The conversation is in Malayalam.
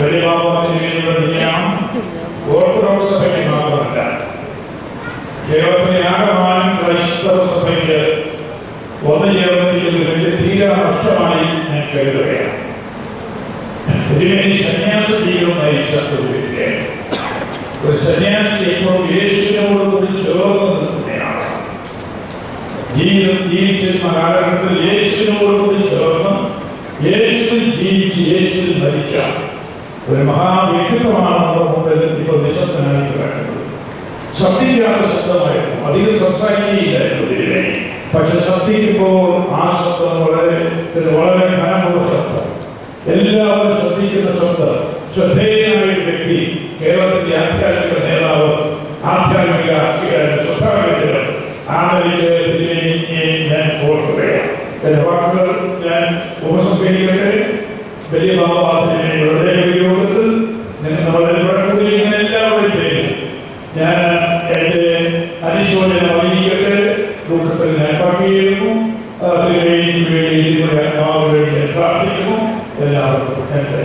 വലിയ ഓർത്തഡോക്സ് സഭയ്ക്ക് മാത്രമല്ല, കേരളത്തിലെ ആകമാനം ക്രൈസ്തവ സഭയ്ക്ക് വന്നു ചേർന്നിരിക്കുന്ന വലിയ തീരാ നഷ്ടമായി ഞാൻ കരുതുകയാണ്. ഇതിനെ സന്യാസ ജീവിതം നയിച്ച ഒരു വ്യക്തിയാണ്. ഒരു സന്യാസി എപ്പോഴും യേശുവിനോട് കൂടി ചേർന്ന് നിൽക്കുന്നതാണ്. ജീവിച്ചിരുന്ന കാലഘട്ടത്തിൽ യേശുവിനോട് കൂടി ചേർന്ന് യേശു ജീവിച്ച് യേശു മരിച്ച ഒരു മഹാവ്യക്തിത്വമാണ് നമ്മുടെ മുമ്പിൽ ഇപ്പോൾ നിശബ്ദനായി കിടക്കുന്നത്. ശബ്ദിക്കാത്ത ശബ്ദമായിരുന്നു, അധികം സംസാരിക്കുകയില്ലായിരുന്നു ഇതിനെ. പക്ഷെ ശബ്ദിക്കുമ്പോൾ ആ ശബ്ദം വളരെ ഘനമുള്ള ശബ്ദം, എല്ലാവരും ശ്രദ്ധിക്കുന്ന ശബ്ദം. ശ്രദ്ധേയനായ വ്യക്തി, കേരളത്തിലെ ആധ്യാത്മിക നേതാവ്, ആധ്യാത്മിക ശ്രദ്ധാകേന്ദ്രം ഞാൻ ഓർക്കുകയാണ്. എന്റെ വാക്കുകൾ ഞാൻ ഉപസംഹരിക്കട്ടെ. വലിയ ഭാവവാദത്തിന്റെ ഹൃദയവിയോഗത്തിൽ കൂടിയിരിക്കുന്ന എല്ലാവരുടെയും പേരിൽ ഞാൻ എന്റെ അനുശോചന അറിയിക്കട്ടെ. ദുഃഖത്തിൽ ഞാൻ പങ്കുചേരുന്നു. അതിനുവേണ്ടി ആത്മാവിന് വേണ്ടി പ്രാർത്ഥിക്കുന്നു. എല്ലാവർക്കും എന്റെ